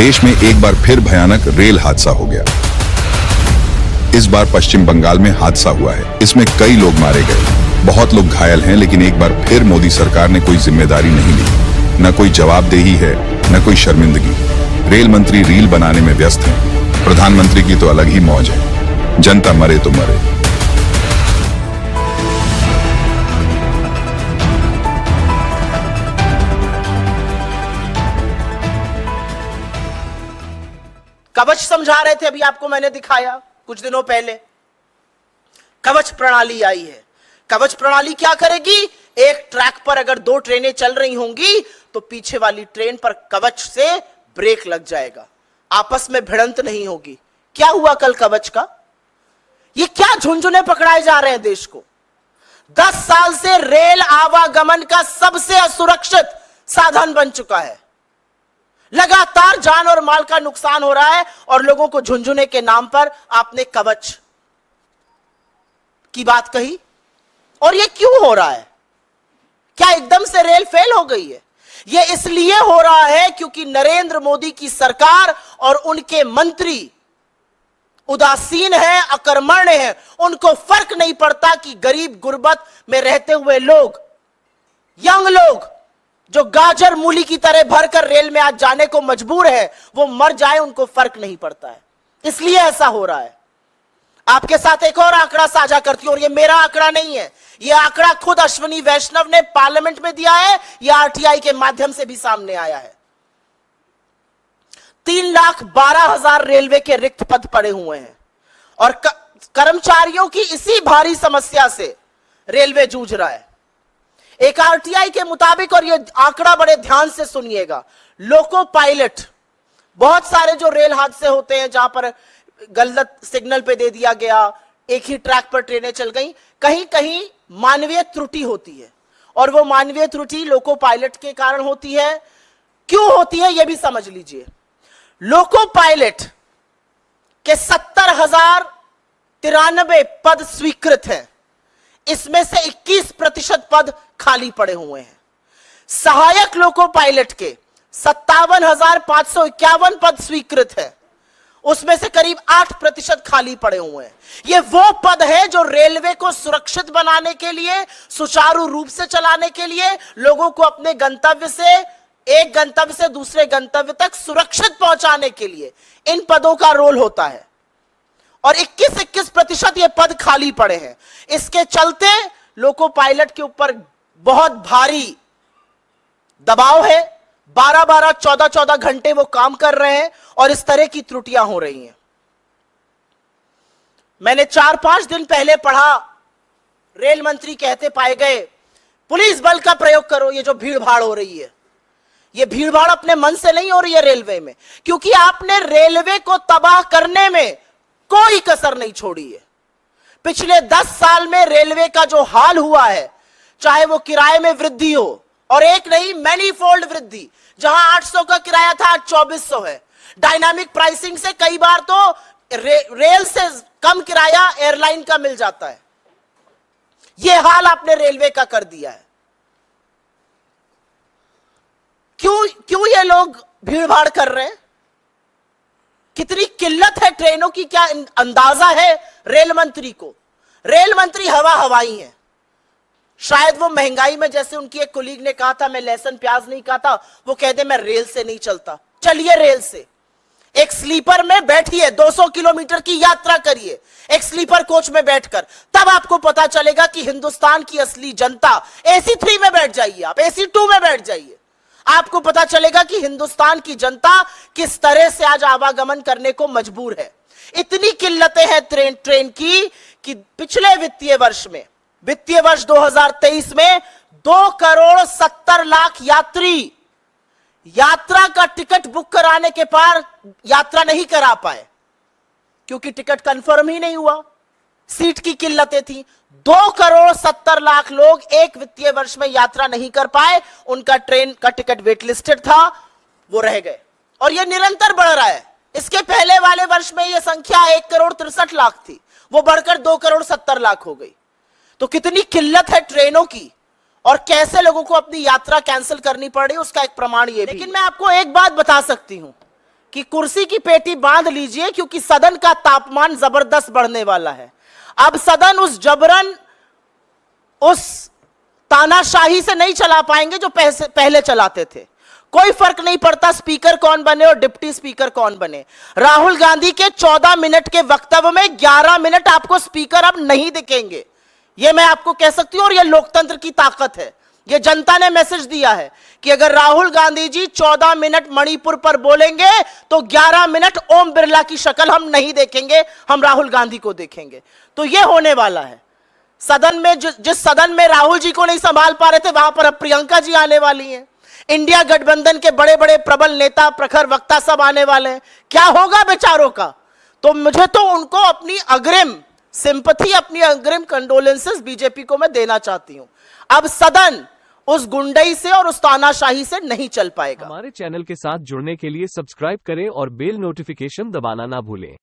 देश में एक बार फिर भयानक रेल हादसा हो गया। इस बार पश्चिम बंगाल में हादसा हुआ है। इसमें कई लोग मारे गए, बहुत लोग घायल हैं, लेकिन एक बार फिर मोदी सरकार ने कोई जिम्मेदारी नहीं ली। न कोई जवाबदेही है, न कोई शर्मिंदगी। रेल मंत्री रील बनाने में व्यस्त हैं। प्रधानमंत्री की तो अलग ही मौज है। जनता मरे तो मरे। कवच समझा रहे थे, अभी आपको मैंने दिखाया कुछ दिनों पहले। कवच प्रणाली आई है। कवच प्रणाली क्या करेगी? एक ट्रैक पर अगर दो ट्रेनें चल रही होंगी तो पीछे वाली ट्रेन पर कवच से ब्रेक लग जाएगा, आपस में भिड़ंत नहीं होगी। क्या हुआ कल कवच का? ये क्या झुंझुने पकड़ाए जा रहे हैं देश को? 10 साल से रेल आवागमन का सबसे असुरक्षित साधन बन चुका है। लगातार जान और माल का नुकसान हो रहा है और लोगों को झुंझुने के नाम पर आपने कवच की बात कही। और ये क्यों हो रहा है? क्या एकदम से रेल फेल हो गई है? ये इसलिए हो रहा है क्योंकि नरेंद्र मोदी की सरकार और उनके मंत्री उदासीन हैं, अकर्मण्य हैं। उनको फर्क नहीं पड़ता कि गरीब गुर्बत में रहते हुए लोग, यंग लोग जो गाजर मूली की तरह भरकर रेल में आज जाने को मजबूर है, वो मर जाए, उनको फर्क नहीं पड़ता है। इसलिए ऐसा हो रहा है। आपके साथ एक और आंकड़ा साझा करती हूं, और ये मेरा आंकड़ा नहीं है, ये आंकड़ा खुद अश्विनी वैष्णव ने पार्लियामेंट में दिया है, यह आरटीआई के माध्यम से भी सामने आया है। 3,12,000 रेलवे के रिक्त पद पड़े हुए हैं और कर्मचारियों की इसी भारी समस्या से रेलवे जूझ रहा है। एक आरटीआई के मुताबिक, और ये आंकड़ा बड़े ध्यान से सुनिएगा, लोको पायलट, बहुत सारे जो रेल हादसे होते हैं जहां पर गलत सिग्नल पे दे दिया गया, एक ही ट्रैक पर ट्रेनें चल गई, कहीं कहीं मानवीय त्रुटि होती है। और वो मानवीय त्रुटि लोको पायलट के कारण होती है। क्यों होती है यह भी समझ लीजिए। लोको पायलट के 70,093 पद स्वीकृत हैं, इसमें से 21% पद खाली पड़े हुए हैं। सहायक लोको पायलट के 57,551 पद स्वीकृत हैं, उसमें से करीब 8% खाली पड़े हुए हैं। ये वो पद है जो रेलवे को सुरक्षित बनाने के लिए, सुचारू रूप से चलाने के लिए, लोगों को अपने गंतव्य से, एक गंतव्य से दूसरे गंतव्य तक सुरक्षित पहुंचाने के लिए इन पदों का रोल होता है। और 21% ये पद खाली पड़े हैं। इसके चलते लोको पायलट के ऊपर बहुत भारी दबाव है। 12-12, 14-14 घंटे वो काम कर रहे हैं और इस तरह की त्रुटियां हो रही हैं। मैंने 4-5 दिन पहले पढ़ा, रेल मंत्री कहते पाए गए, पुलिस बल का प्रयोग करो। ये जो भीड़ भाड़ हो रही है, ये भीड़ भाड़ अपने मन से नहीं हो रही है रेलवे में, क्योंकि आपने रेलवे को तबाह करने में कोई कसर नहीं छोड़ी है। पिछले 10 साल में रेलवे का जो हाल हुआ है, चाहे वो किराए में वृद्धि हो, और एक नहीं मैनीफोल्ड वृद्धि, जहां 800 का किराया था आज 2400 है। डायनामिक प्राइसिंग से कई बार तो रेल से कम किराया एयरलाइन का मिल जाता है। यह हाल आपने रेलवे का कर दिया है। क्यों ये लोग भीड़ भाड़ कर रहे हैं? कितनी किल्लत है ट्रेनों की, क्या अंदाजा है रेल मंत्री को? रेल मंत्री हवाई हैं। शायद वो महंगाई में, जैसे उनकी एक कोलीग ने कहा था, मैं लहसुन प्याज नहीं खाता, वो कहते मैं रेल से नहीं चलता। चलिए रेल से, एक स्लीपर में बैठिए, 200 किलोमीटर की यात्रा करिए एक स्लीपर कोच में बैठकर, तब आपको पता चलेगा कि हिंदुस्तान की असली जनता, AC 3 में बैठ जाइए, आप AC 2 में बैठ जाइए, आपको पता चलेगा कि हिंदुस्तान की जनता किस तरह से आज आवागमन करने को मजबूर है। इतनी किल्लतें हैं ट्रेन की कि पिछले वित्तीय वर्ष में, वित्तीय वर्ष 2023 में 2,70,00,000 यात्री यात्रा का टिकट बुक कराने के पार यात्रा नहीं करा पाए, क्योंकि टिकट कंफर्म ही नहीं हुआ, सीट की किल्लतें थी। 2,70,00,000 लोग एक वित्तीय वर्ष में यात्रा नहीं कर पाए, उनका ट्रेन का टिकट वेट लिस्टेड था, वो रह गए। और यह निरंतर बढ़ रहा है। इसके पहले वाले वर्ष में यह संख्या 1,63,00,000 थी, वो बढ़कर 2,70,00,000 हो गई। तो कितनी किल्लत है ट्रेनों की, और कैसे लोगों को अपनी यात्रा कैंसिल करनी पड़ रही है, उसका एक प्रमाण ये भी। लेकिन मैं आपको एक बात बता सकती हूं, कि कुर्सी की पेटी बांध लीजिए, क्योंकि सदन का तापमान जबरदस्त बढ़ने वाला है। अब सदन उस जबरन, उस तानाशाही से नहीं चला पाएंगे जो पहले चलाते थे। कोई फर्क नहीं पड़ता स्पीकर कौन बने और डिप्टी स्पीकर कौन बने। राहुल गांधी के 14 मिनट के वक्तव्य में 11 मिनट आपको स्पीकर अब नहीं दिखेंगे, यह मैं आपको कह सकती हूं। और यह लोकतंत्र की ताकत है। यह जनता ने मैसेज दिया है कि अगर राहुल गांधी जी 14 मिनट मणिपुर पर बोलेंगे तो 11 मिनट ओम बिरला की शक्ल हम नहीं देखेंगे, हम राहुल गांधी को देखेंगे। तो यह होने वाला है। सदन में जिस सदन में राहुल जी को नहीं संभाल पा रहे थे, वहां पर अब प्रियंका जी आने वाली हैं। इंडिया गठबंधन के बड़े बड़े प्रबल नेता, प्रखर वक्ता सब आने वाले हैं। क्या होगा बेचारों का? तो मुझे तो उनको अपनी अग्रिम सिंपैथी, अपनी अग्रिम कंडोलेंसेस बीजेपी को मैं देना चाहती हूं। अब सदन उस गुंडई से और उस तानाशाही से नहीं चल पाएगा। हमारे चैनल के साथ जुड़ने के लिए सब्सक्राइब करें और बेल नोटिफिकेशन दबाना ना भूलें।